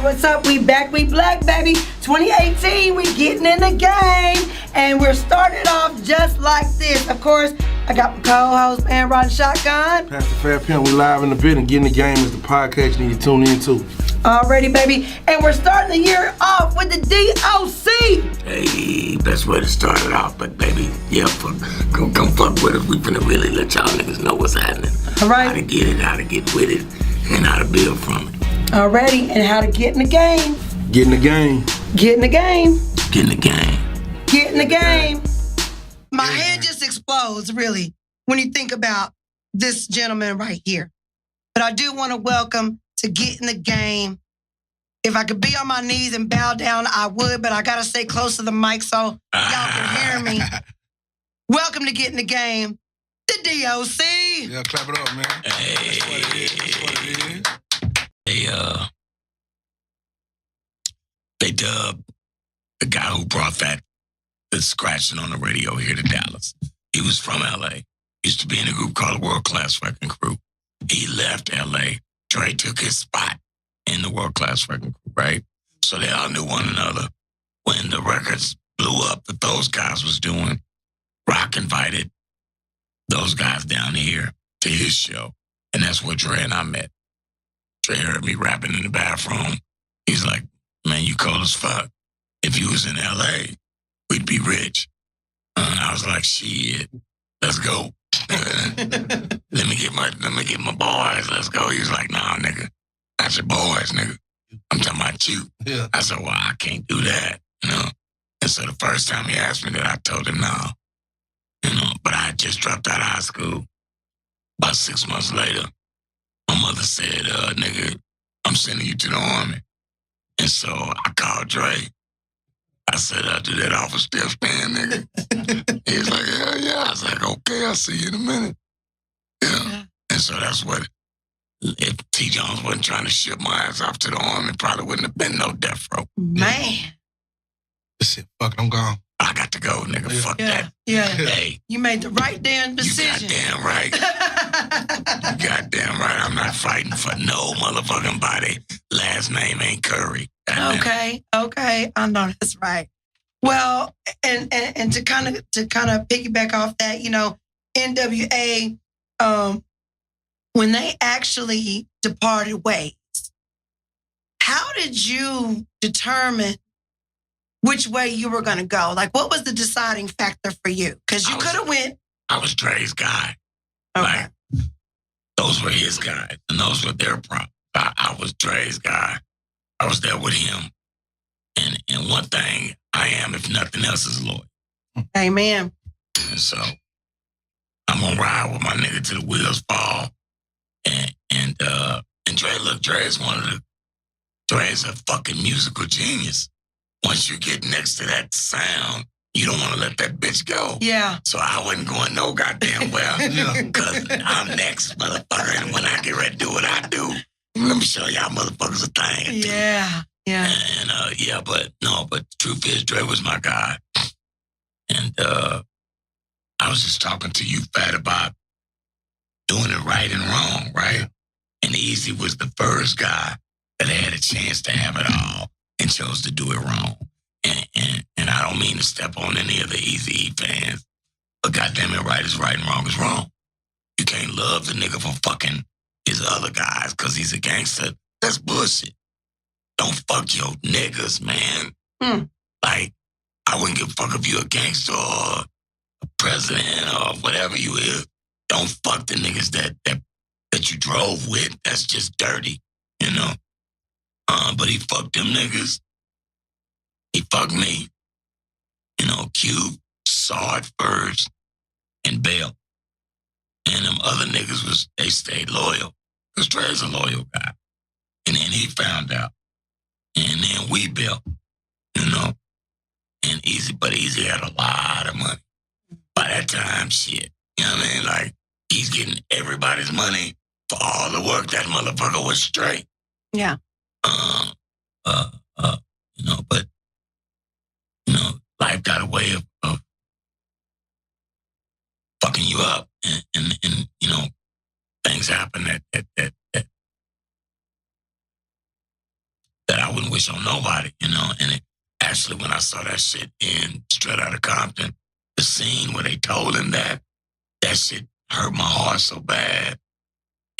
what's up? We back, we black, baby. 2018, we getting in the game. And we're starting off just like this. Of course, I got my co-host, man, Ron Shotgun. Pastor Fair Pimp, we live in the building. Getting the Game is the podcast you need to tune in to. Already, baby. And we're starting the year off with the D.O.C. Hey, best way to start it off. But baby, yeah, come fuck with us. We finna really let y'all niggas know what's happening. All right. How to get it, how to get with it, and how to build from it. Already, and how to get in the game. Get in the game. Get in the game. Get in the game. Get in the game. My head just explodes, really, when you think about this gentleman right here. But I do want to welcome to Get in the Game. If I could be on my knees and bow down, I would, but I got to stay close to the mic so y'all can hear me. Welcome to Get in the Game, the D.O.C. Yeah, clap it up, man. Hey. That's what it is. That's what it is. They dubbed the guy who brought the scratching on the radio here to Dallas. He was from L.A. Used to be in a group called the World Class Wrecking Crew. He left L.A. Dre took his spot in the World Class Wrecking Crew, right? So they all knew one another. When the records blew up that those guys was doing, Rock invited those guys down here to his show. And that's where Dre and I met. Dre heard me rapping in the bathroom. He's like, man, you cold as fuck. If you was in L.A., we'd be rich. And I was like, shit, let's go. Let me get my boys. Let's go. He was like, nah, nigga, that's your boys, nigga. I'm talking about you. Yeah. I said, well, I can't do that, you know. And so the first time he asked me that, I told him no, you know. But I had just dropped out of high school. About 6 months later, my mother said, nigga, I'm sending you to the Army. And so I called Dre. I said, I'll do that off of still stand, nigga. He was like, hell yeah. I was like, okay, I'll see you in a minute. Yeah. And so that's what, if T. Jones wasn't trying to ship my ass off to the Army, it probably wouldn't have been no Death Row. Man. Listen, fuck it, I'm gone. I got to go, nigga. Yeah. Fuck Yeah. that. Yeah. Hey. You made the right damn decision. You goddamn right. You goddamn right. I'm not fighting for no motherfucking body. Last name ain't Curry. Okay. I know that's right. Well, and to kind of piggyback off that, you know, NWA, when they actually departed ways, how did you determine which way you were going to go? Like, what was the deciding factor for you? Because you could have went. I was Dre's guy. Okay. Like, those were his guys, and those were their problems. I was Dre's guy. I was there with him. And one thing I am, if nothing else, is loyal. Amen. And so I'm gonna ride with my nigga till the wheels fall. And Dre, look, Dre's Dre's a fucking musical genius. Once you get next to that sound, you don't want to let that bitch go. Yeah. So I wasn't going no goddamn well. Because I'm next, motherfucker. And when I get ready to do what I do, let me show y'all motherfuckers a thing. Yeah. And but the truth is, Dre was my guy. And I was just talking to you, Fat, about doing it right and wrong, right? And Eazy was the first guy that had a chance to have it all and chose to do it wrong. And I don't mean to step on any of the Eazy-E fans, but goddamn it, right is right and wrong is wrong. You can't love the nigga for fucking his other guys because he's a gangster. That's bullshit. Don't fuck your niggas, man. Like, I wouldn't give a fuck if you a gangster or a president or whatever you is. Don't fuck the niggas that you drove with. That's just dirty, you know? But he fucked them niggas. He fucked me. You know, Cube saw it first and bailed. And them other niggas they stayed loyal. Because Dre's a loyal guy. And then he found out. And then we built, you know. And Eazy had a lot of money. By that time, shit. You know what I mean? Like, he's getting everybody's money for all the work that motherfucker was straight. Yeah. You know, but, you know, life got a way of fucking you up. And you know, things happen that I wish on nobody, you know. And actually, when I saw that shit in Straight Outta Compton, the scene where they told him that shit hurt my heart so bad.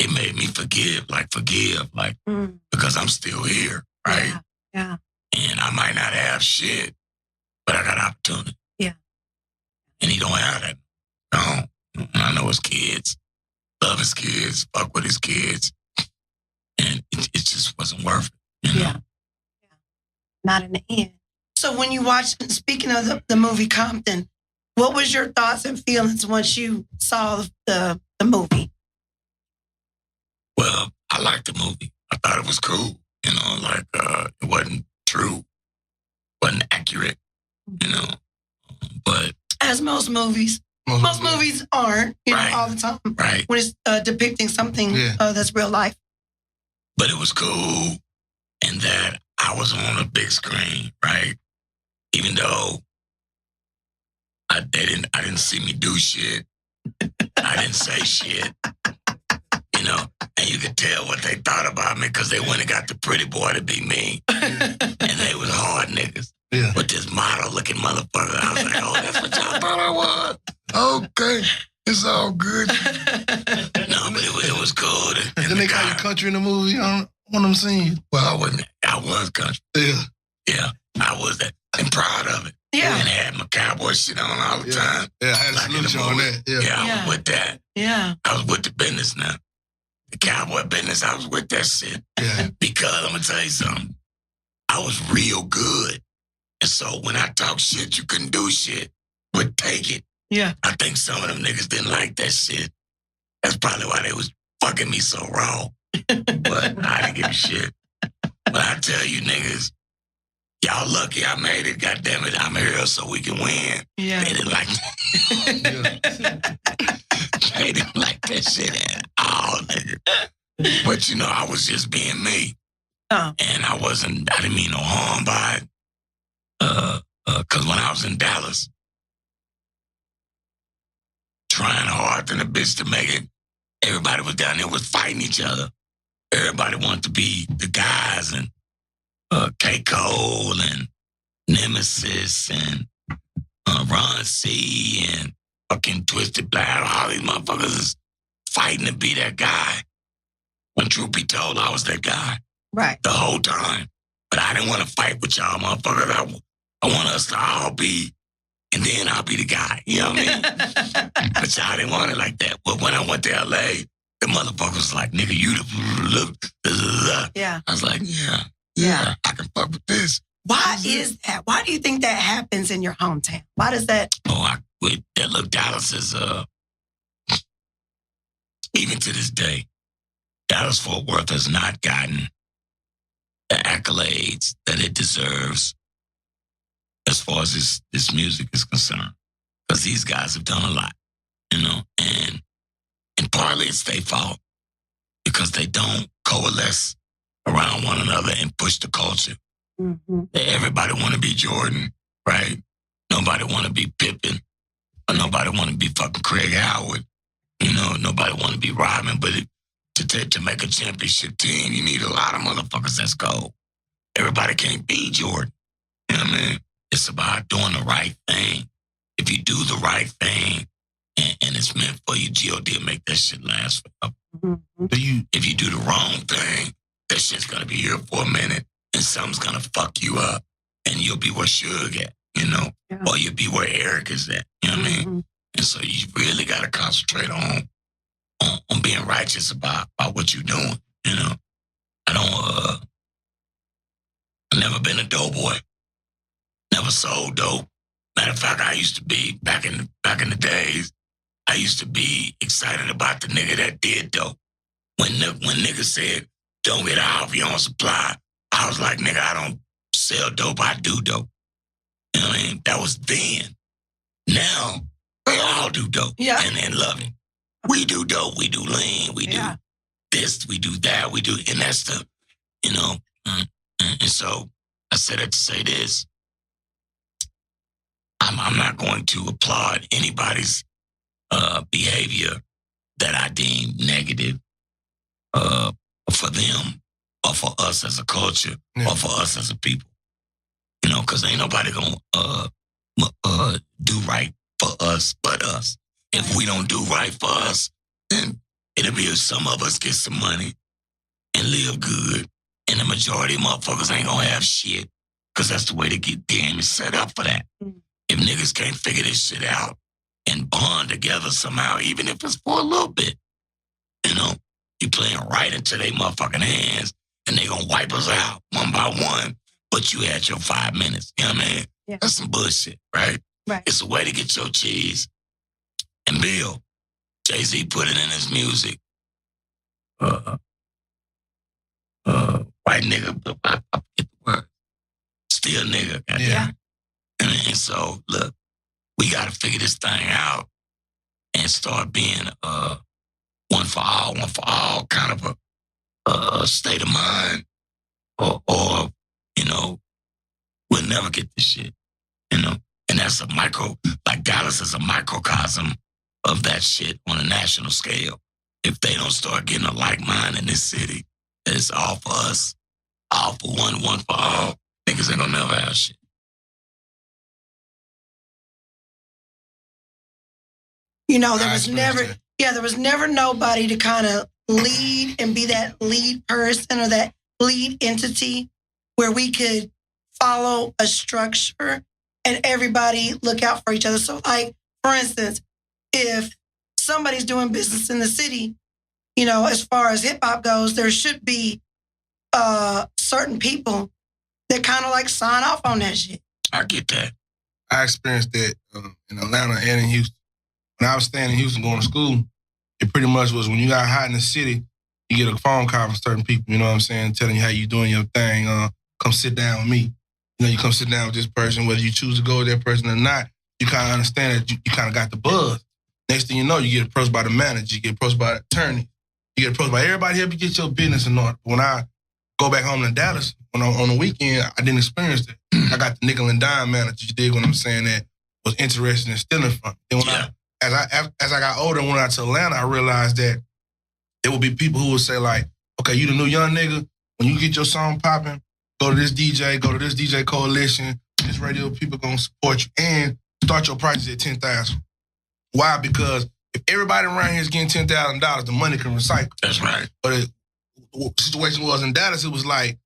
It made me forgive, because I'm still here, right? Yeah. And I might not have shit, but I got opportunity. Yeah. And he don't have that. No. I know his kids, love his kids, fuck with his kids. And it just wasn't worth it, you know? Yeah. Not in the end. So when you watched, speaking of the movie Compton, what was your thoughts and feelings once you saw the movie? Well, I liked the movie. I thought it was cool. You know, it wasn't true, wasn't accurate, you know. But as most movies aren't, you know, all the time. Right. When it's depicting something that's real life. But it was cool in that I was on a big screen, right? Even though they didn't see me do shit. I didn't say shit. You know, and you could tell what they thought about me because they went and got the pretty boy to be me. And they was hard niggas. Yeah. With this model-looking motherfucker. I was like, oh, that's what y'all thought I was? Okay. It's all good. No, but it was good. Didn't they call you country in the movie on one of them scenes? Well, I was country. Yeah. Yeah, I was that. I'm proud of it. Yeah. And had my cowboy shit on all the time. Yeah, I had to salute you on that. Yeah, I was with that. Yeah. I was with the business now. The cowboy business, I was with that shit. Yeah. Because I'm going to tell you something. I was real good. And so when I talk shit, you couldn't do shit. But take it. Yeah. I think some of them niggas didn't like that shit. That's probably why they was fucking me so raw. But I didn't give a shit. But I tell you niggas, y'all lucky I made it. God damn it, I'm here so we can win. Yeah. They didn't like that. They didn't like that shit at all, nigga. But you know, I was just being me. And I didn't mean no harm by it. Cause when I was in Dallas, trying hard than a bitch to make it, everybody was down there was fighting each other. Everybody wanted to be the guys, and K. Cole and Nemesis and Ron C and fucking Twisted Black. All these motherfuckers is fighting to be that guy. When truth be told, I was that guy. Right. The whole time. But I didn't want to fight with y'all motherfuckers. I want us to all be, and then I'll be the guy. You know what I mean? But y'all didn't want it like that. But when I went to LA, the motherfucker was like, nigga, you the... Yeah. I was like, yeah, I can fuck with this. Why is that? Why do you think that happens in your hometown? Why does that? Look, Dallas is, even to this day, Dallas-Fort Worth has not gotten the accolades that it deserves as far as this music is concerned. Because these guys have done a lot, you know, and partly it's their fault because they don't coalesce around one another and push the culture. Mm-hmm. Everybody want to be Jordan, right? Nobody want to be Pippen, or nobody want to be fucking Craig Howard. You know, nobody want to be Rodman. But to make a championship team, you need a lot of motherfuckers that's gold. Everybody can't be Jordan. You know what I mean? It's about doing the right thing. If you do the right thing and it's meant for you, G.O.D. will make that shit last forever. Mm-hmm. If you do the wrong thing, that shit's going to be here for a minute and something's going to fuck you up and you'll be where Suge at, you know? Yeah. Or you'll be where Eric is at, you know what I mean? And so you really got to concentrate on being righteous about what you're doing, you know? I've never been a dope boy. Never sold dope. Matter of fact, I used to be, back in the days, I used to be excited about the nigga that did dope. When niggas said, don't get off your own supply, I was like, nigga, I don't sell dope, I do dope. You know what I mean? That was then. Now, they all do dope and love it. We do dope, we do lean, we do this, we do that, we do, and that's the, you know, and so I said it to say this. I'm not going to applaud anybody's behavior that I deem negative for them or for us as a culture, or for us as a people. You know, because ain't nobody gonna do right for us but us. If we don't do right for us, then it'll be if some of us get some money and live good, and the majority of motherfuckers ain't gonna have shit, because that's the way the game is set up for that. If niggas can't figure this shit out and bond together somehow, even if it's for a little bit, you know, you playing right into their motherfucking hands, and they gonna wipe us out one by one, but you had your 5 minutes, you know what I mean? Yeah. That's some bullshit, right? Right. It's a way to get your cheese. And Bill, Jay-Z put it in his music. White nigga, I forget the word. Still nigga, goddamn. Yeah. And so, look, we got to figure this thing out and start being one for all kind of a state of mind, or you know, we'll never get this shit, you know. And that's like Dallas is a microcosm of that shit on a national scale. If they don't start getting a like mind in this city, it's all for us, all for one for all. Niggas ain't gonna never have shit. You know, there was never nobody to kind of lead and be that lead person or that lead entity where we could follow a structure and everybody look out for each other. So, like, for instance, if somebody's doing business in the city, you know, as far as hip hop goes, there should be certain people that kind of like sign off on that shit. I get that. I experienced that in Atlanta and in Houston. When I was staying in Houston going to school, it pretty much was when you got hot in the city, you get a phone call from certain people, you know what I'm saying, telling you how you doing your thing. Come sit down with me. You know, you come sit down with this person, whether you choose to go with that person or not, you kind of understand that you kind of got the buzz. Next thing you know, you get approached by the manager, you get approached by the attorney, you get approached by everybody help you get your business in order. When I go back home to Dallas, on the weekend, I didn't experience that. I got the nickel and dime manager, you dig what I'm saying, that was interested in stealing from me. Then when as I got older and went out to Atlanta, I realized that there would be people who would say like, okay, you the new young nigga, when you get your song popping, go to this DJ coalition, this radio people gonna support you, and start your prices at $10,000. Why? Because if everybody around here is getting $10,000, the money can recycle. That's right. But the situation was in Dallas, it was like,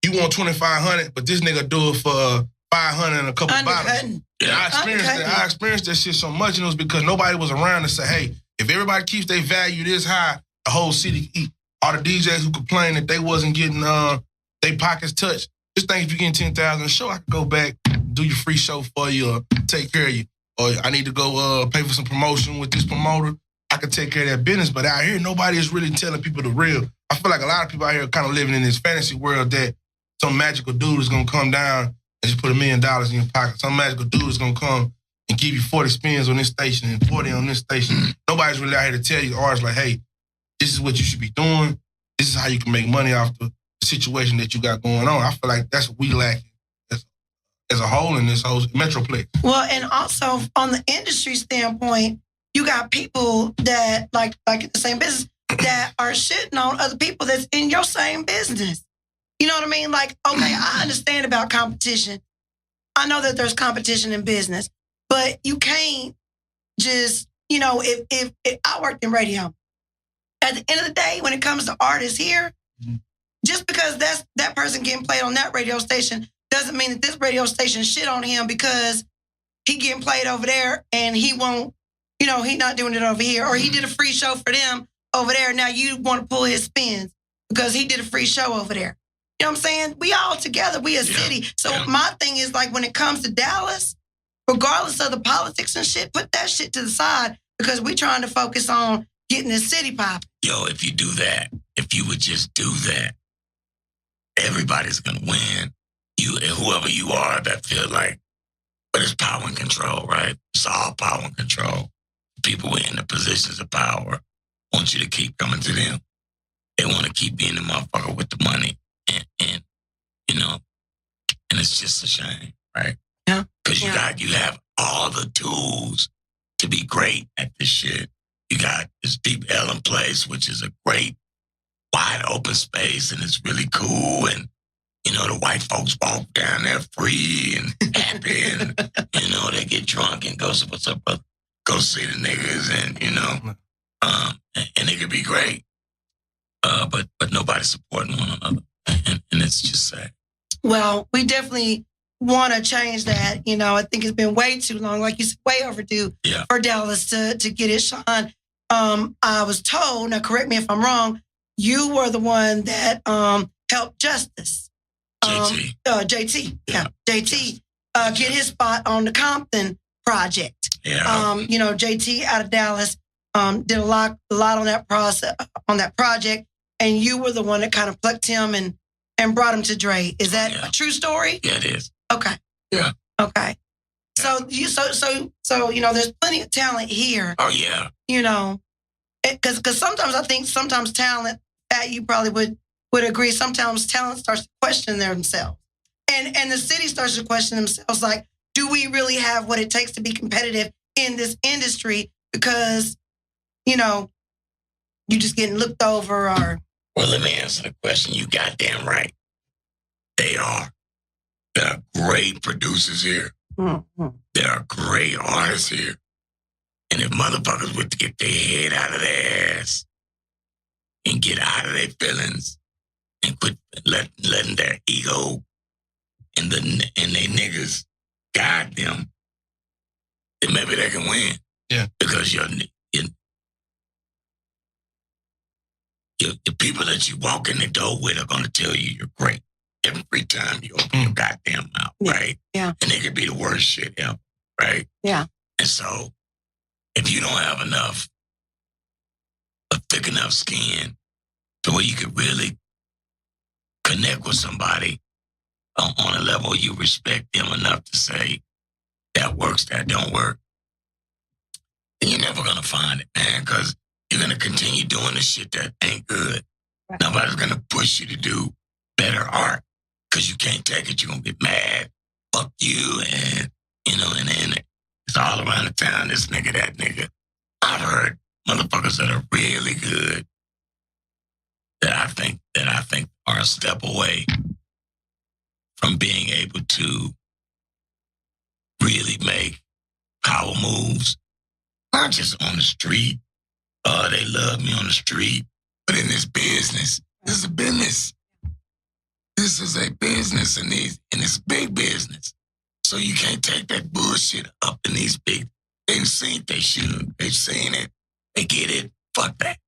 you want $2,500, but this nigga do it for $500 and a couple bottles. Yeah, I experienced that shit so much, and it was because nobody was around to say, hey, if everybody keeps their value this high, the whole city eat. All the DJs who complained that they wasn't getting their pockets touched, just think if you're getting $10,000 a show, I could go back, do your free show for you, or take care of you. Or I need to go pay for some promotion with this promoter. I could take care of that business. But out here, nobody is really telling people the real. I feel like a lot of people out here are kind of living in this fantasy world that some magical dude is going to come down and just put $1 million in your pocket. Some magical dude is going to come and give you 40 spins on this station and 40 on this station. Nobody's really out here to tell you, artists, like, hey, this is what you should be doing. This is how you can make money off the situation that you got going on. I feel like that's what we lack as a whole in this whole metroplex. Well, and also on the industry standpoint, you got people that like in the same business that are shitting on other people that's in your same business. You know what I mean? Like, okay, I understand about competition. I know that there's competition in business, but you can't just, you know, if I worked in radio, at the end of the day, when it comes to artists here, just because that person getting played on that radio station doesn't mean that this radio station shit on him because he getting played over there and he won't, you know, he not doing it over here, or he did a free show for them over there. Now you want to pull his spins because he did a free show over there. You know what I'm saying? We all together, we a city. So my thing is like when it comes to Dallas, regardless of the politics and shit, put that shit to the side because we trying to focus on getting this city popping. Yo, if you do that, if you would just do that, everybody's gonna win. You and whoever you are that feel like, but it's power and control, right? It's all power and control. People in the positions of power want you to keep coming to them. They want to keep being the motherfucker with the money. And you know, and it's just a shame, right? Yeah. Because you have all the tools to be great at this shit. You got this Deep Ellen Place, which is a great wide open space and it's really cool. And, you know, the white folks walk down there free and happy. And, you know, they get drunk and go, so what's up, brother? Go see the niggas and, you know, and it could be great. But nobody's supporting one another. And it's just sad. Well, we definitely want to change that. You know, I think it's been way too long, like you said, way overdue for Dallas to get it shine. I was told, now correct me if I'm wrong, you were the one that helped Justice. JT. Yeah. JT get his spot on the Compton project. Yeah. You know, JT out of Dallas did a lot on that project, and you were the one that kind of plucked him and brought him to Dre. Is that a true story? Yeah, it is. Okay. Yeah. Okay. So you you know, there's plenty of talent here. Oh yeah. You know, because sometimes I think talent, that you probably would agree. Sometimes talent starts to question themselves, and the city starts to question themselves. Like, do we really have what it takes to be competitive in this industry? Because, you know, you just getting looked over or. Well, let me answer the question. You goddamn right. They are. There are great producers here. Mm-hmm. There are great artists here. And if motherfuckers would get their head out of their ass and get out of their feelings and quit letting their ego and their niggas guide them, then maybe they can win. Yeah. Because the people that you walk in the door with are going to tell you you're great every time you open your goddamn mouth, right? Yeah. And it could be the worst shit ever, right? Yeah. And so, if you don't have a thick enough skin to where you could really connect with somebody on a level you respect them enough to say, that works, that don't work, then you're never going to find it, man, because you're going to continue doing the shit that ain't good. Right. Nobody's going to push you to do better art because you can't take it. You're going to get mad. Fuck you. And, you know, and it's all around the town, this nigga, that nigga. I've heard motherfuckers that are really good that I think are a step away from being able to really make power moves, not just on the street. They love me on the street, but in this business, this is a business. This is a business, and it's big business. So you can't take that bullshit up in these big. They've seen they should. They've seen it. They get it. Fuck that.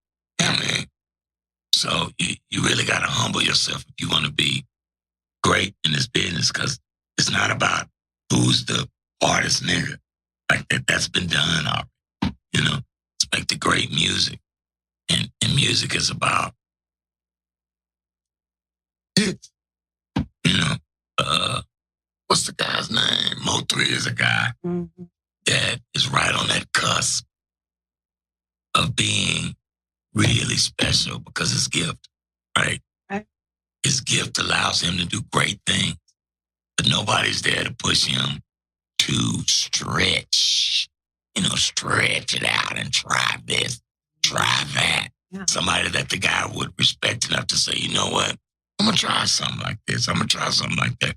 You know what I mean? So you really got to humble yourself if you want to be great in this business, because it's not about who's the hardest nigga. Like that's been done already. You know, let's make the great music. And music is about hits. You know, what's the guy's name? Mo3 is a guy that is right on that cusp of being really special because his gift, right? His gift allows him to do great things, but nobody's there to push him to stretch it out and try this, try that. Yeah. Somebody that the guy would respect enough to say, you know what? I'm going to try something like this. I'm going to try something like that.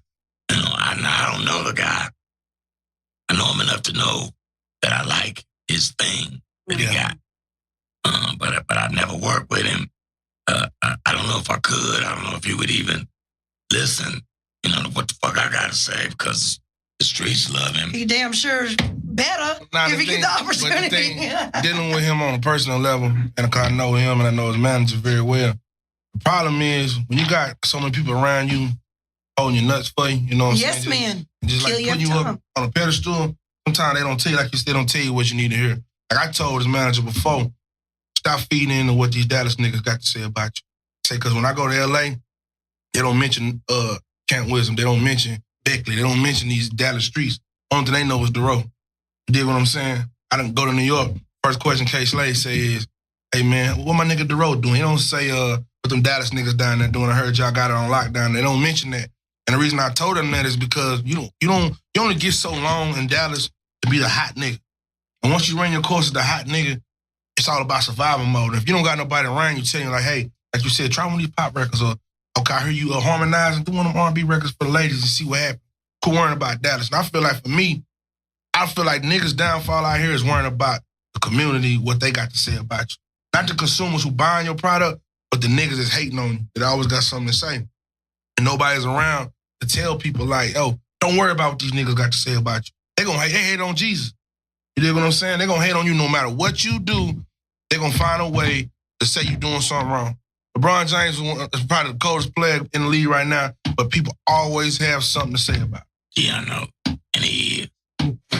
You know, I don't know the guy. I know him enough to know that I like his thing that he got. But I've never worked with him. I don't know if I could. I don't know if he would even listen, you know, what the fuck I got to say, because the streets love him. He damn sure better if he get the opportunity. But the thing, dealing with him on a personal level, and because I know him and I know his manager very well, the problem is when you got so many people around you holding your nuts for you, you know what I'm saying? Yes, man. Just like putting you up on a pedestal, sometimes they don't tell you, like you said, they don't tell you what you need to hear. Like I told his manager before, stop feeding into what these Dallas niggas got to say about you. Say, because when I go to L.A., they don't mention Camp Wisdom. They don't mention Beckley. They don't mention these Dallas streets. Only thing they know is D.O.C. You dig what I'm saying? I didn't go to New York. First question K. Slade say is, hey, man, what my nigga D.O.C. doing? He don't say what them Dallas niggas down there doing. I heard y'all got it on lockdown. They don't mention that. And the reason I told them that is because you only get so long in Dallas to be the hot nigga. And once you run your course as the hot nigga, it's all about survival mode. If you don't got nobody around you telling you like, hey, like you said, try one of these pop records, or okay, I hear you harmonize and do one of them R&B records for the ladies and see what happens. Quit worrying about Dallas. And I feel like for me, I feel like niggas' downfall out here is worrying about the community, what they got to say about you. Not the consumers who buying your product, but the niggas that's hating on you, that always got something to say. And nobody's around to tell people like, oh, don't worry about what these niggas got to say about you. They hate on Jesus. You dig what I'm saying? They gonna hate on you no matter what you do. They gonna find a way to say you doing something wrong. LeBron James is probably the coldest player in the league right now, but people always have something to say about it. Yeah, I know. And he is.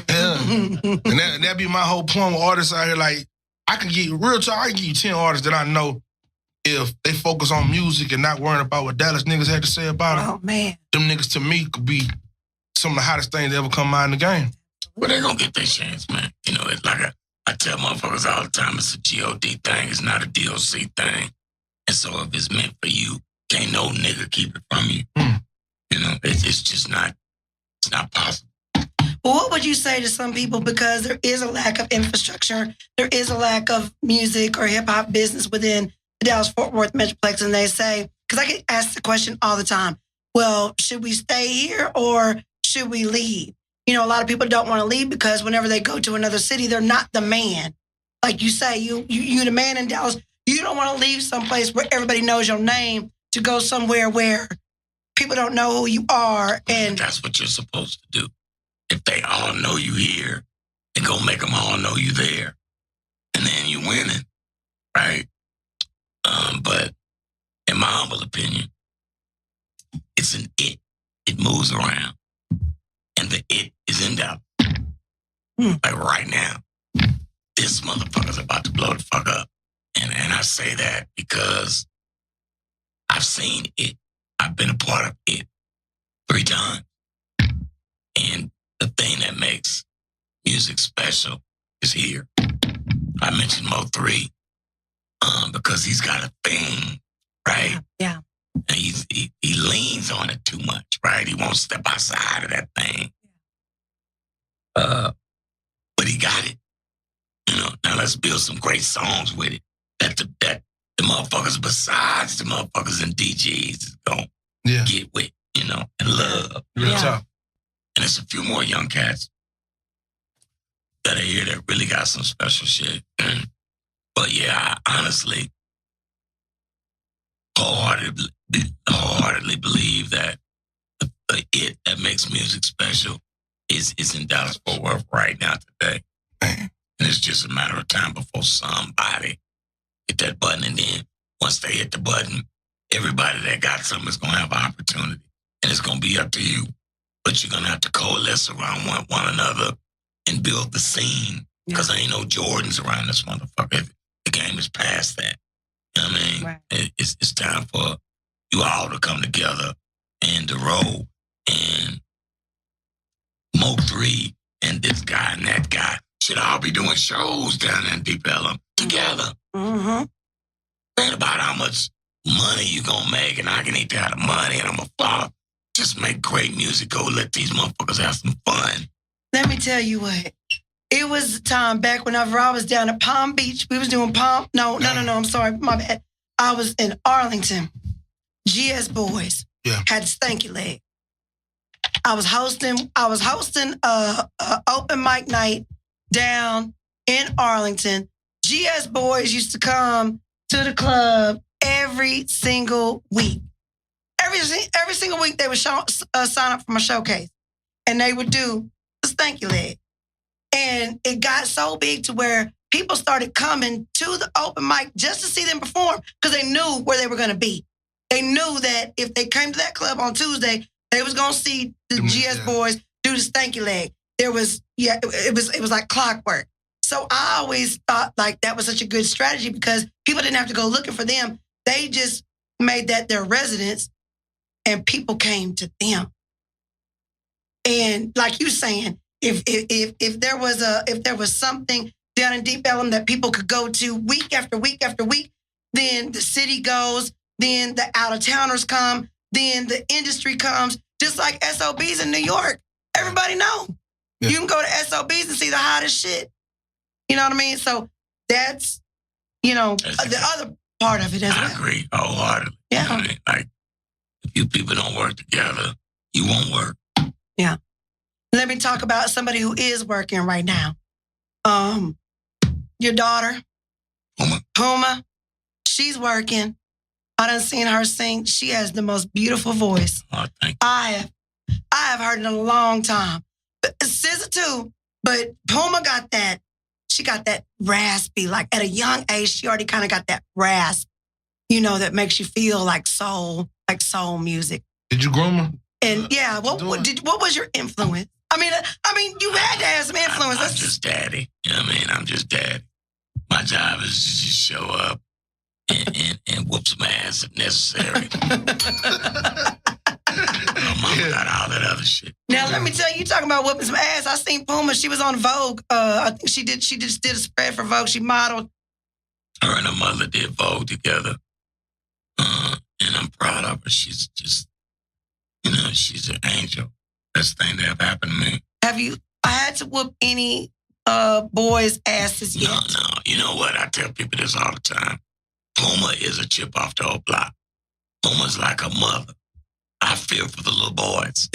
Yeah. And that'd be my whole point with artists out here. Like, I can give you 10 artists that I know if they focus on music and not worrying about what Dallas niggas had to say about them. Oh, man. Them niggas, to me, could be some of the hottest things that ever come out in the game. But they gonna get their chance, man. You know, it's like I tell motherfuckers all the time, it's a G.O.D. thing. It's not a D.O.C. thing. And so if it's meant for you, can't no nigga keep it from you. You know, it's just not, it's not possible. Well, what would you say to some people, because there is a lack of infrastructure, there is a lack of music or hip-hop business within the Dallas-Fort Worth Metroplex, and they say, because I get asked the question all the time, well, should we stay here or should we leave? You know, a lot of people don't want to leave because whenever they go to another city, they're not the man. Like you say, you the man in Dallas, you don't want to leave someplace where everybody knows your name to go somewhere where people don't know who you are. And that's what you're supposed to do. If they all know you here, then go make them all know you there. And then you're winning, right? But in my humble opinion, it's an it. It moves around. And the it is in Dallas. Like right now, this motherfucker's about to blow the fuck up. And I say that because I've seen it. I've been a part of it 3 times. And the thing that makes music special is here. I mentioned Mo3 because he's got a thing, right? Yeah. And he leans on it too much, right? He won't step outside of that thing. But he got it. You know, now let's build some great songs with it. That the motherfuckers besides the motherfuckers and DJs is gonna get with, you know, and love. Real talk. And there's a few more young cats that are here that really got some special shit. But yeah, I honestly, wholeheartedly believe that the it that makes music special is in Dallas-Fort Worth right now today. And it's just a matter of time before somebody hit that button. And then once they hit the button, everybody that got something is going to have an opportunity. And it's going to be up to you. But you're going to have to coalesce around one another and build the scene. Because there ain't no Jordans around this motherfucker. The game is past that. You know what I mean? Right. It's time for you all to come together and to roll. And Mo3 and this guy and that guy should all be doing shows down in Deep Ellum together. Think about how much money you going to make, and I can eat out of money, and I'm going to fall. Just make great music. Go let these motherfuckers have some fun. Let me tell you what. It was a time back whenever I was down at Palm Beach. We was doing No, I'm sorry. My bad. I was in Arlington. GS Boys had Stanky Leg. I was hosting a open mic night down in Arlington. GS Boys used to come to the club every single week. Every single week they would sign up for my showcase. And they would do the Stanky Leg. And it got so big to where people started coming to the open mic just to see them perform because they knew where they were going to be. They knew that if they came to that club on Tuesday, they was going to see the GS Boys do the Stanky Leg. It was like clockwork. So I always thought like that was such a good strategy because people didn't have to go looking for them. They just made that their residence and people came to them. And like you saying, if there was something down in Deep Ellum that people could go to week after week after week, then the city goes, then the out-of-towners come, then the industry comes, just like SOBs in New York. Everybody know. Yeah. You can go to SOBs and see the hottest shit. You know what I mean? So that's, the other part of it as well. I agree wholeheartedly. Yeah. You know what I mean? Like, if you people don't work together, you won't work. Yeah. Let me talk about somebody who is working right now. Your daughter, Puma, she's working. I done seen her sing. She has the most beautiful voice. Oh, thank you. I have heard it in a long time. SZA too, but Puma got that. She got that raspy. Like at a young age, she already kind of got that rasp. That makes you feel like soul music. Did you groom her? And yeah, what was your influence? I mean, you had to have some influence. I'm just daddy. You know what I mean? I'm just daddy. My job is to just show up and whoop some ass if necessary. Mama got all that other shit. Now let me tell you, talking about whooping some ass. I seen Puma. She was on Vogue. I think she just did a spread for Vogue. She modeled. Her and her mother did Vogue together, and I'm proud of her. She's just, she's an angel. Best thing that ever happened to me. Have you? I had to whoop any boys' asses yet? No. You know what? I tell people this all the time. Puma is a chip off the old block. Puma's like a mother. I feel for the little boys.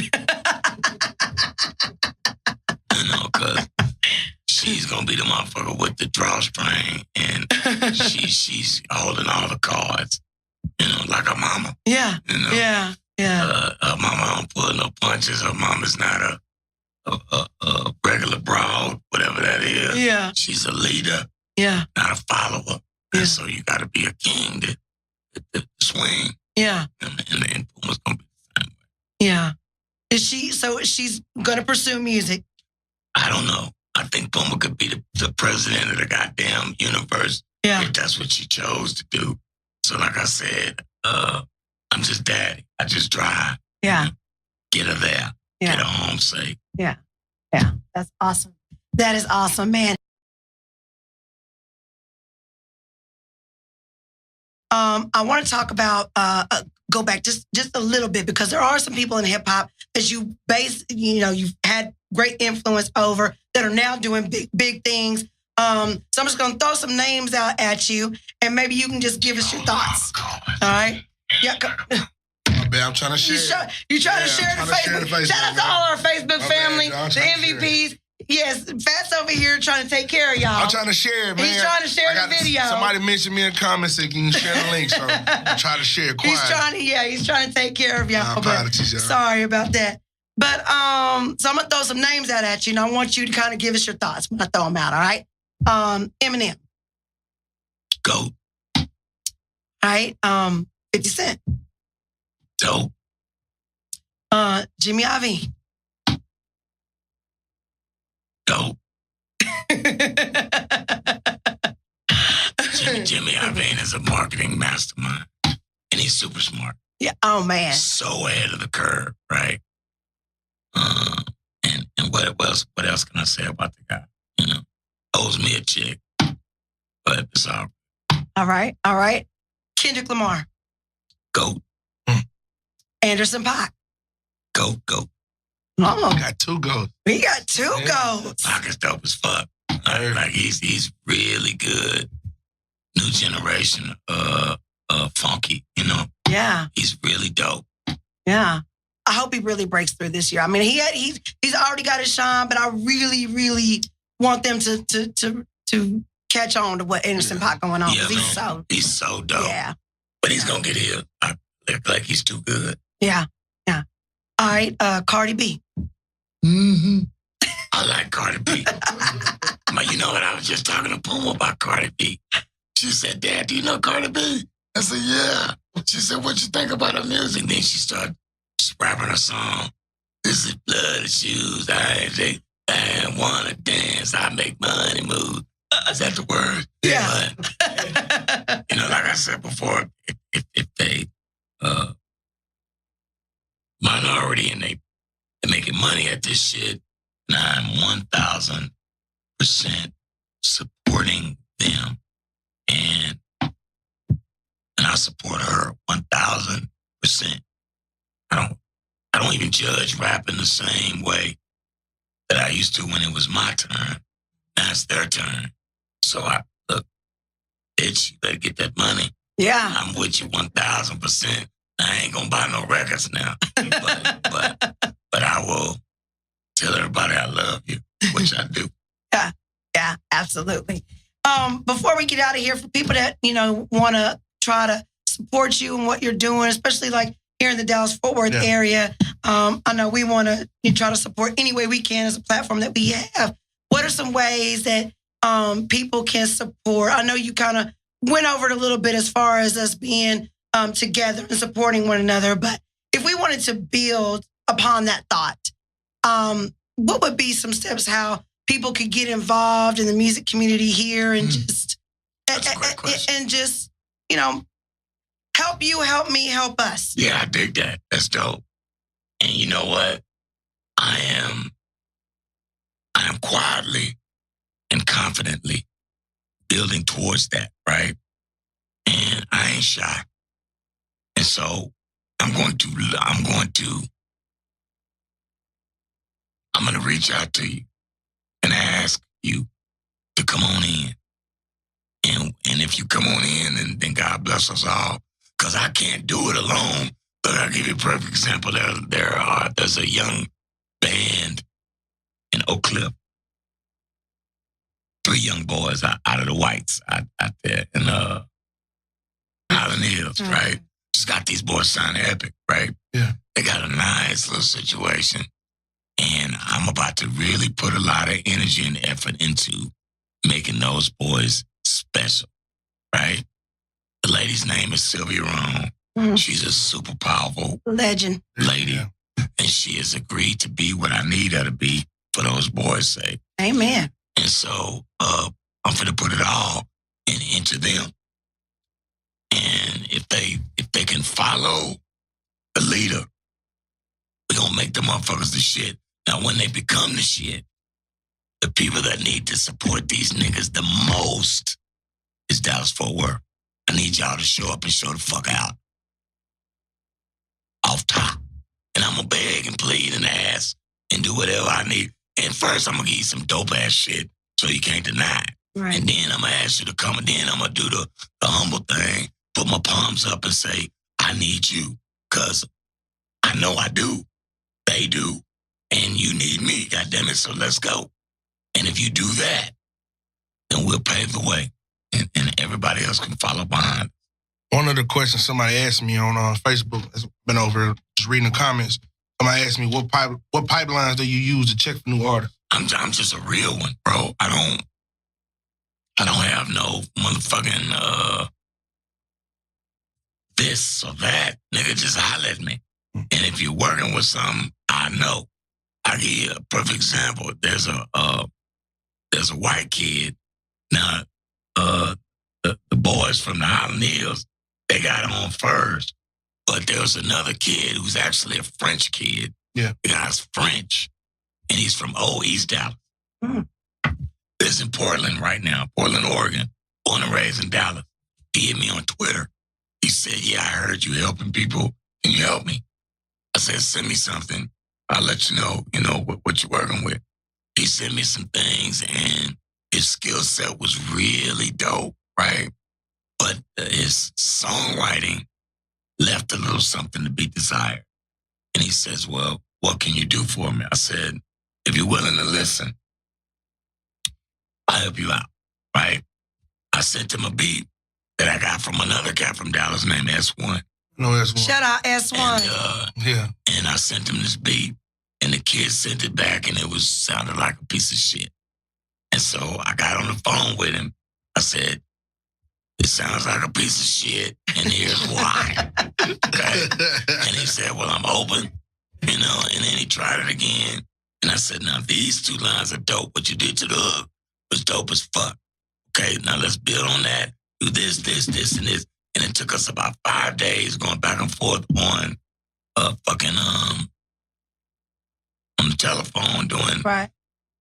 Because she's going to be the motherfucker with the drawstring, and she's holding all the cards, like her mama. Yeah, yeah. Her mama don't pull no punches. Her mama's not a regular broad, whatever that is. Yeah. She's a leader. Yeah. Not a follower. Yeah. And so you got to be a king to swing. Yeah. And Puma's going to be the same way. Yeah. So she's going to pursue music? I don't know. I think Puma could be the president of the goddamn universe. Yeah. If that's what she chose to do. So like I said, I'm just daddy. I just drive. Yeah. Get her there. Yeah. Get her home safe. Yeah. Yeah. That's awesome. That is awesome, man. I want to talk about, go back just a little bit, because there are some people in hip hop that you've had great influence over that are now doing big things. So I'm just going to throw some names out at you, and maybe you can just give us your thoughts. All right? Yeah. I'm trying to share. You trying to share the Facebook. Shout out to all our Facebook family, the MVPs. Yes, Fat's over here trying to take care of y'all. I'm trying to share it, man. He's trying to share the video. Somebody mentioned me in the comments saying, can you share the link? So I'm trying to share it quietly. He's trying to take care of y'all. Y'all. Sorry about that. But so I'm going to throw some names out at you, and I want you to kind of give us your thoughts when I throw them out, all right? Eminem. Go. All right. 50 Cent. Dope. Jimmy Iovine. Dope. Jimmy Iovine is a marketing mastermind, and he's super smart. Yeah. Oh man. So ahead of the curve, right? And what else can I say about the guy? Owes me a chick, but it's all right. All right. Kendrick Lamar. Goat. Anderson .Paak. Goat. Oh, got two goats. We got two goats. Paak is dope as fuck. Like he's really good. New generation, funky. Yeah. He's really dope. Yeah. I hope he really breaks through this year. I mean, he's already got his shine, but I really, really want them to catch on to what Anderson .Paak going on. Yeah, he's so dope. Yeah. But he's gonna get here. Like he's too good. Yeah. All right, Cardi B. Mm-hmm. I like Cardi B. But you know what? I was just talking to Puma about Cardi B. She said, "Dad, do you know Cardi B?" I said, "Yeah." She said, "What you think about her music?" Then she started rapping her song. This is blood shoes. I wanna dance. I make money move. Is that the word? Yeah. But, like I said before, if they minority and they're making money at this shit, and I'm 1,000% supporting them, and I support her 1,000%. I don't even judge rapping the same way that I used to when it was my turn. Now it's their turn. So bitch, you better get that money. Yeah. I'm with you 1,000%. I ain't gonna buy no records now. But I will tell everybody I love you, which I do. Yeah, absolutely. Before we get out of here, for people that, want to try to support you and what you're doing, especially like here in the Dallas-Fort Worth area, I know we want to try to support any way we can as a platform that we have. What are some ways that people can support? I know you kind of went over it a little bit as far as us being together and supporting one another, but if we wanted to build upon that thought, what would be some steps how people could get involved in the music community here and just help you, help me, help us? Yeah, I dig that. That's dope. And you know what? I am quietly and confidently building towards that, right? And I ain't shy. And so I'm going to reach out to you and ask you to come on in. And if you come on in, then God bless us all. Because I can't do it alone. But I'll give you a perfect example. There's a young band in Oak Cliff. 3 young boys out of the whites out there in Highland Hills, right? Just got these boys sounding epic, right? Yeah. They got a nice little situation. And I'm about to really put a lot of energy and effort into making those boys special, right? The lady's name is Sylvia Roan. Mm-hmm. She's a super powerful legend lady. Yeah. And she has agreed to be what I need her to be for those boys' sake. Amen. And so I'm going to put it all into them. And if they can follow the leader, we're going to make them motherfuckers the shit. Now, when they become the shit, the people that need to support these niggas the most is Dallas-Fort Worth. I need y'all to show up and show the fuck out. Off top. And I'm going to beg and plead and ask and do whatever I need. And first, I'm going to give you some dope-ass shit so you can't deny it. Right. And then I'm going to ask you to come, and then I'm going to do the humble thing, put my palms up and say, I need you. Because I know I do. They do. And you need me, goddammit, so let's go. And if you do that, then we'll pave the way. And everybody else can follow behind. One of the questions somebody asked me on Facebook, has been over just reading the comments. Somebody asked me, what pipelines do you use to check for new artists? I'm just a real one, bro. I don't have no motherfucking this or that. Nigga, just holler at me. And if you're working with something, I know. I'll give you a perfect example. There's a white kid. Now, the boys from the Highland Hills, they got on first. But there was another kid who's actually a French kid. Yeah. The guy's French. And he's from East Dallas. Mm. Lives in Portland right now, Portland, Oregon. Born and raised in Dallas. He hit me on Twitter. He said, yeah, I heard you helping people. Can you help me? I said, send me something. I'll let you know, what you're working with. He sent me some things, and his skill set was really dope, right? But his songwriting left a little something to be desired. And he says, well, what can you do for me? I said, if you're willing to listen, I'll help you out, right? I sent him a beat that I got from another cat from Dallas named S1. No, S1. Shout out S1. Yeah. And I sent him this beat, and the kid sent it back, and it sounded like a piece of shit. And so I got on the phone with him. I said, it sounds like a piece of shit, and here's why. Okay? And he said, well, I'm open, and then he tried it again. And I said, now, these 2 lines are dope. What you did to the hook was dope as fuck. Okay, now let's build on that. Do this, and this. And it took us about 5 days going back and forth on on the telephone doing. Right.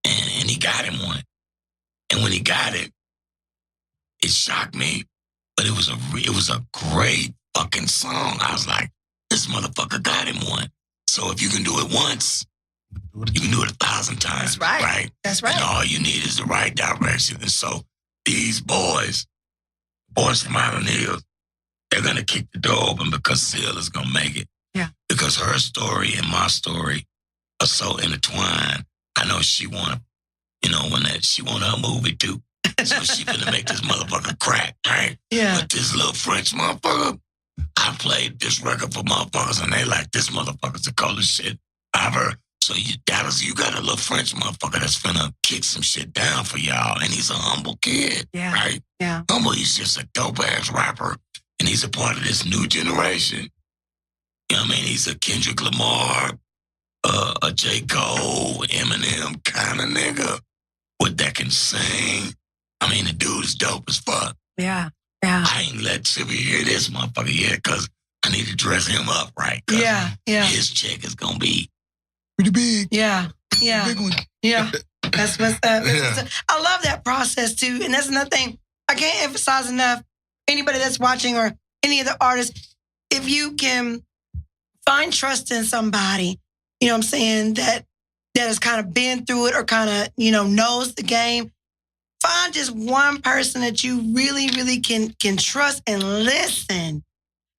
And he got him one. And when he got it, it shocked me. But it was a great fucking song. I was like, this motherfucker got him one. So if you can do it once, you can do it 1,000 times. That's right. That's right. And all you need is the right direction. And so these boys from Highland Hills, they're going to kick the door open because Seal is going to make it. Yeah. Because her story and my story are so intertwined. I know she want she want her movie too. So she finna make this motherfucker crack, right? Yeah. But this little French motherfucker, I played this record for motherfuckers and they like, this motherfucker's the coolest shit ever. So you got a little French motherfucker that's finna kick some shit down for y'all. And he's a humble kid, right? Yeah. Humble, he's just a dope-ass rapper. And he's a part of this new generation. You know what I mean? He's a Kendrick Lamar, a J. Cole, Eminem kind of nigga that can sing. I mean, the dude is dope as fuck. Yeah, yeah. I ain't let Sylvia hear this motherfucker yet because I need to dress him up right. Yeah. His check is going to be pretty big. Yeah. Big one. Yeah. That's what's up. I love that process too. And that's another thing I can't emphasize enough. Anybody that's watching or any of the artists, if you can find trust in somebody, you know what I'm saying, that has kind of been through it or kind of, knows the game, find just one person that you really, really can trust and listen.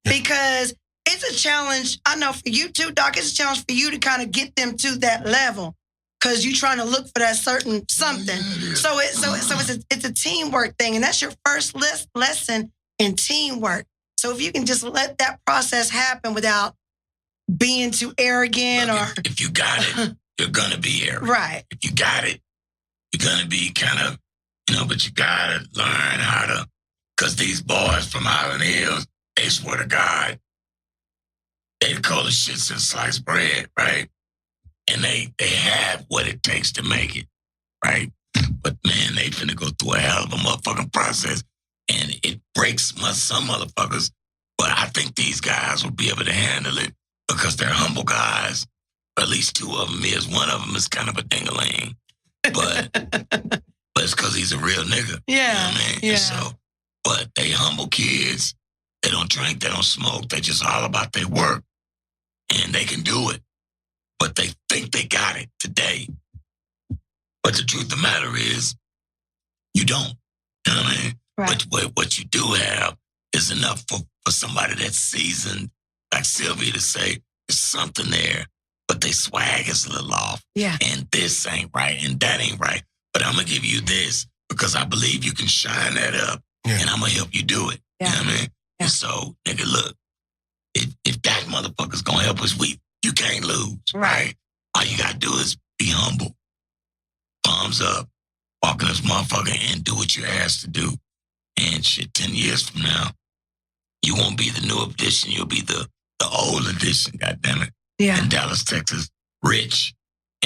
Because it's a challenge. I know for you too, Doc, it's a challenge for you to kind of get them to that level because you're trying to look for that certain something. So it's a teamwork thing. And that's your first lesson in teamwork. So if you can just let that process happen without being too arrogant. If you got it, you're going to be arrogant. Right. If you got it, you're going to be kind of, but you got to learn how to, because these boys from Island Hills, they swear to God, they call the shit since sliced bread, right? And they have what it takes to make it, right? But man, they finna go through a hell of a motherfucking process. And it breaks some motherfuckers. But I think these guys will be able to handle it because they're humble guys. Or at least two of them is. One of them is kind of a ding-a-ling. But it's because he's a real nigga. Yeah. You know what I mean? Yeah. And so, but they humble kids. They don't drink, they don't smoke. They're just all about their work. And they can do it. But they think they got it today. But the truth of the matter is, you don't. You know what I mean? Right. But what you do have is enough for somebody that's seasoned, like Sylvia, to say, there's something there, but they swag is a little off. Yeah. And this ain't right, and that ain't right. But I'm going to give you this because I believe you can shine that up, and I'm going to help you do it. Yeah. You know what I mean? Yeah. And so, nigga, look, if that motherfucker's going to help us, you can't lose, right? All you got to do is be humble, palms up, walk in this motherfucker and do what you're asked to do. And shit, 10 years from now, you won't be the new edition. You'll be the old edition, goddammit. Yeah. In Dallas, Texas, rich.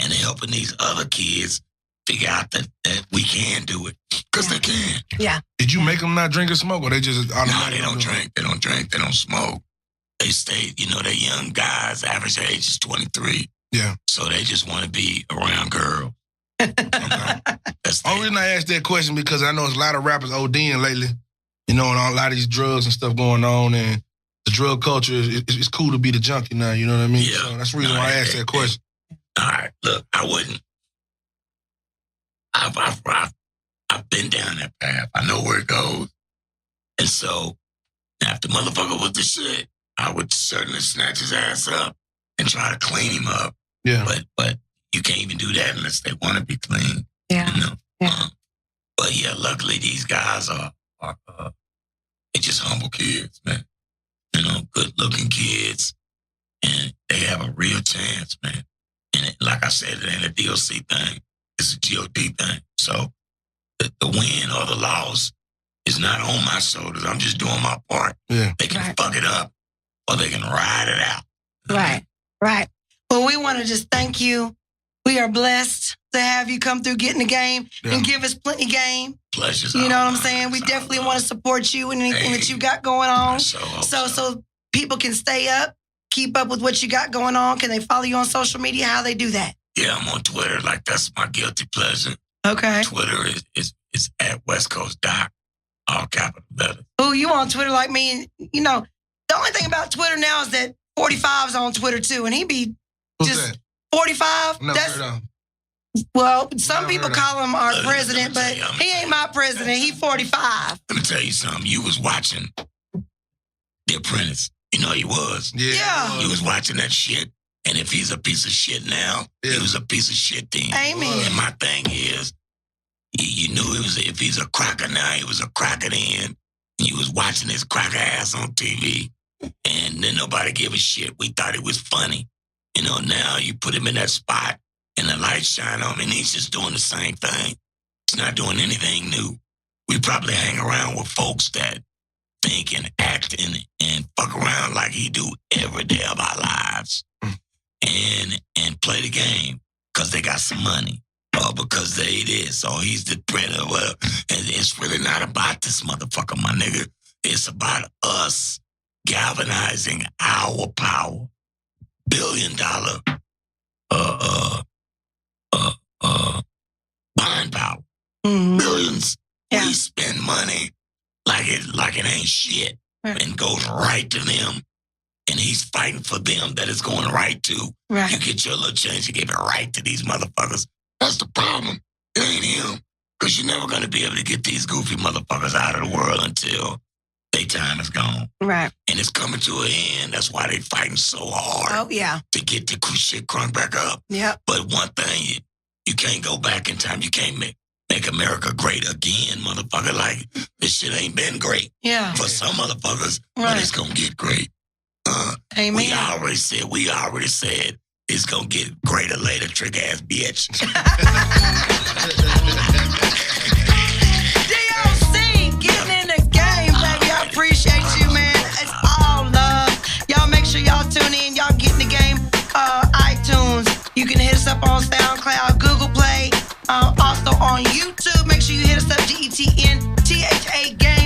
And helping these other kids figure out that we can do it. Because they can. Yeah. Did you make them not drink or smoke, or they just No, they don't drink. They don't drink. They don't smoke. They stay, they're young guys. Average age is 23. Yeah. So they just want to be around girls. That's the only reason I asked that question because I know there's a lot of rappers ODing lately, and a lot of these drugs and stuff going on, and the drug culture it's cool to be the junkie now. You know what I mean? Yeah. So that's the reason why I asked that question. All right, look, I wouldn't. I've been down that path. I know where it goes, and so after motherfucker with the shit, I would certainly snatch his ass up and try to clean him up. Yeah. But you can't even do that unless they want to be clean. Yeah. Yeah. But yeah, luckily these guys are they're just humble kids, man. Good looking kids, and they have a real chance, man. And like I said, it ain't a D.O.C. thing; it's a G.O.D. thing. So the win or the loss is not on my shoulders. I'm just doing my part. Yeah. They can fuck it up, or they can ride it out. Right. Well, we want to just thank you. We are blessed to have you come through Getting the Game and give us plenty game. Pleasure's You know all what I'm mine. saying? We It's definitely all want to support you and anything that you got going I on. so hope So people can stay up, keep up with what you got going on. Can they follow you on social media? How they do that? Yeah, I'm on Twitter. Like, that's my guilty pleasure. Okay. Twitter is at West Coast Doc, all capital letters. Oh, you on Twitter like me? And, the only thing about Twitter now is that 45's on Twitter too, and he be Who's just that? 45. Never heard of him. Well, some Never people heard of call him our Let me president, tell but you, he ain't my president. He 45. Let me tell you something. You was watching The Apprentice. You know he was. Yeah. He was watching that shit. And if he's a piece of shit now, he was a piece of shit then. Amen. And my thing is, you knew if he's a cracker now, he was a cracker then. He was watching his cracker ass on TV. And then nobody gave a shit. We thought it was funny. You know, now you put him in that spot and the lights shine on him and he's just doing the same thing. He's not doing anything new. We probably hang around with folks that think and act and fuck around like he do every day of our lives. And play the game because they got some money or because they this or he's the printer. Well, and it's really not about this motherfucker, my nigga. It's about us galvanizing our power. $1 billion buying power. Billions. Yeah. We spend money like it ain't shit and goes right to them. And he's fighting for them that it's going right to. Right. You get your little change, you give it right to these motherfuckers. That's the problem. It ain't him. Because you're never going to be able to get these goofy motherfuckers out of the world until their time is gone. Right. And it's coming to an end. That's why they fighting so hard. Oh, yeah. To get the shit crunk back up. Yep. But one thing, you can't go back in time. You can't make America great again, motherfucker. Like, this shit ain't been great. Yeah. For some motherfuckers, Right. but it's going to get great. Amen. We already said it's gonna get greater later, trick ass bitch. D.O.C. getting in the game, baby. I appreciate you, man. It's all love. Y'all make sure y'all tune in. Y'all get in the game. iTunes. You can hit us up on SoundCloud, Google Play. Also on YouTube. Make sure you hit us up, GetNThaGame.